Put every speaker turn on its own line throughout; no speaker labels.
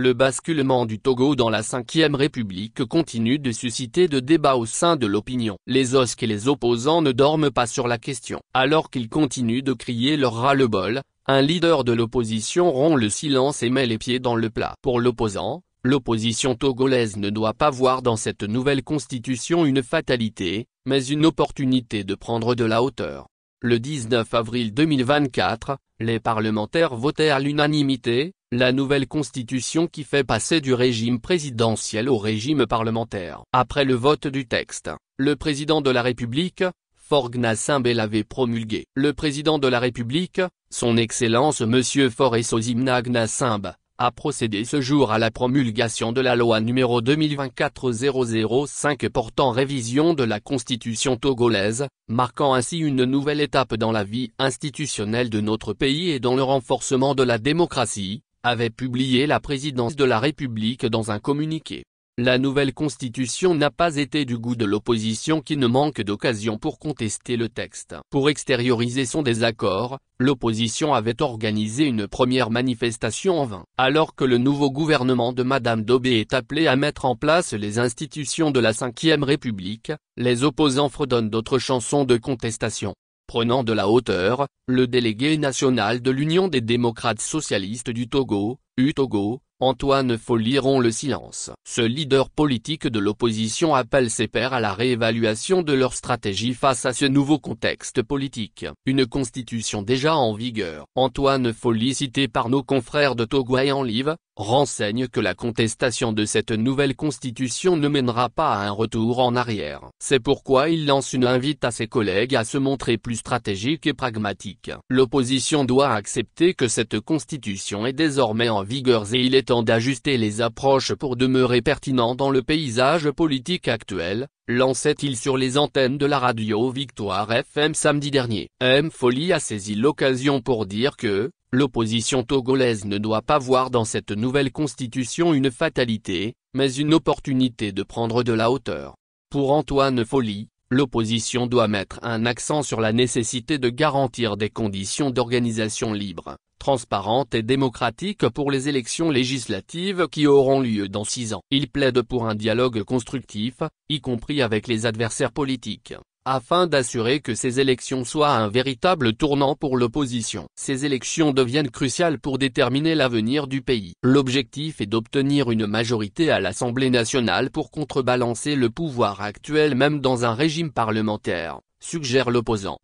Le basculement du Togo dans la Ve République continue de susciter de débats au sein de l'opinion. Les OSC et les opposants ne dorment pas sur la question. Alors qu'ils continuent de crier leur ras-le-bol, un leader de l'opposition rompt le silence et met les pieds dans le plat. Pour l'opposant, l'opposition togolaise ne doit pas voir dans cette nouvelle constitution une fatalité, mais une opportunité de prendre de la hauteur. Le 19 avril 2024, les parlementaires votaient à l'unanimité la nouvelle constitution qui fait passer du régime présidentiel au régime parlementaire. Après le vote du texte, le président de la République, Faure Gnassingbé l'avait promulgué. Le président de la République, son Excellence Monsieur Faure Essosimna Gnassingbé, a procédé ce jour à la promulgation de la loi numéro 2024-005 portant révision de la constitution togolaise, marquant ainsi une nouvelle étape dans la vie institutionnelle de notre pays et dans le renforcement de la démocratie, avait publié la présidence de la République dans un communiqué. La nouvelle constitution n'a pas été du goût de l'opposition qui ne manque d'occasion pour contester le texte. Pour extérioriser son désaccord, l'opposition avait organisé une première manifestation en vain. Alors que le nouveau gouvernement de Madame Dobé est appelé à mettre en place les institutions de la Ve République, les opposants fredonnent d'autres chansons de contestation. Prenant de la hauteur, le délégué national de l'Union des démocrates socialistes du Togo, UTogo, Antoine Folly rompt le silence. Ce leader politique de l'opposition appelle ses pairs à la réévaluation de leur stratégie face à ce nouveau contexte politique. Une constitution déjà en vigueur. Antoine Folly, cité par nos confrères de Togo et en Live, renseigne que la contestation de cette nouvelle constitution ne mènera pas à un retour en arrière. C'est pourquoi il lance une invite à ses collègues à se montrer plus stratégiques et pragmatiques. L'opposition doit accepter que cette constitution est désormais en vigueur et il est temps d'ajuster les approches pour demeurer pertinent dans le paysage politique actuel, lançait-il sur les antennes de la radio Victoire FM samedi dernier. Folly a saisi l'occasion pour dire que l'opposition togolaise ne doit pas voir dans cette nouvelle constitution une fatalité, mais une opportunité de prendre de la hauteur. Pour Antoine Folly, l'opposition doit mettre un accent sur la nécessité de garantir des conditions d'organisation libres, transparentes et démocratiques pour les élections législatives qui auront lieu dans 6 ans. Il plaide pour un dialogue constructif, y compris avec les adversaires politiques, afin d'assurer que ces élections soient un véritable tournant pour l'opposition. Ces élections deviennent cruciales pour déterminer l'avenir du pays. L'objectif est d'obtenir une majorité à l'Assemblée nationale pour contrebalancer le pouvoir actuel même dans un régime parlementaire, suggère l'opposant.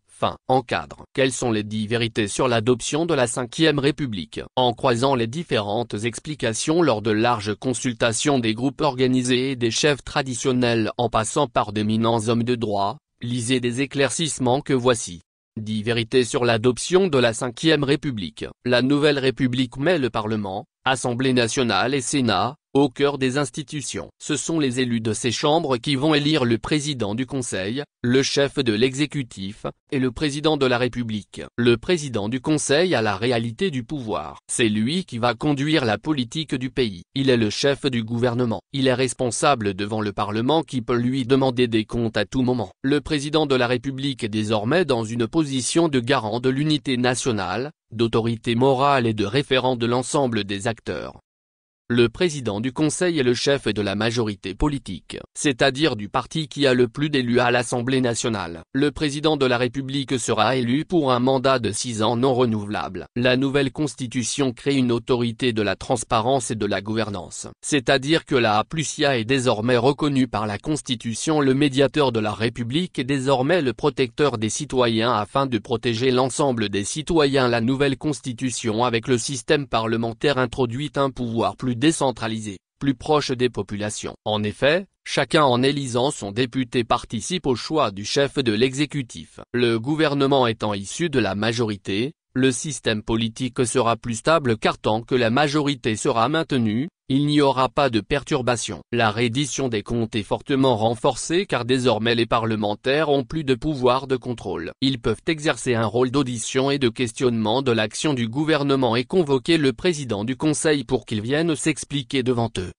Encadre. Quelles sont les 10 vérités sur l'adoption de la Ve République? En croisant les différentes explications lors de larges consultations des groupes organisés et des chefs traditionnels en passant par d'éminents hommes de droit, lisez des éclaircissements que voici. 10 vérités sur l'adoption de la Ve République. La nouvelle République met le Parlement, Assemblée nationale et Sénat, au cœur des institutions. Ce sont les élus de ces chambres qui vont élire le président du Conseil, le chef de l'exécutif, et le président de la République. Le président du Conseil a la réalité du pouvoir. C'est lui qui va conduire la politique du pays. Il est le chef du gouvernement. Il est responsable devant le Parlement qui peut lui demander des comptes à tout moment. Le président de la République est désormais dans une position de garant de l'unité nationale, d'autorité morale et de référent de l'ensemble des acteurs. Le président du Conseil est le chef de la majorité politique, c'est-à-dire du parti qui a le plus d'élus à l'Assemblée nationale. Le président de la République sera élu pour un mandat de 6 ans non renouvelable. La nouvelle constitution crée une autorité de la transparence et de la gouvernance, c'est-à-dire que la A+IA est désormais reconnue par la Constitution. Le médiateur de la République est désormais le protecteur des citoyens afin de protéger l'ensemble des citoyens. La nouvelle constitution avec le système parlementaire introduit un pouvoir plus décentralisé, plus proche des populations. En effet, chacun en élisant son député participe au choix du chef de l'exécutif. Le gouvernement étant issu de la majorité, le système politique sera plus stable car tant que la majorité sera maintenue, il n'y aura pas de perturbation. La reddition des comptes est fortement renforcée car désormais les parlementaires ont plus de pouvoir de contrôle. Ils peuvent exercer un rôle d'audition et de questionnement de l'action du gouvernement et convoquer le président du Conseil pour qu'il vienne s'expliquer devant eux.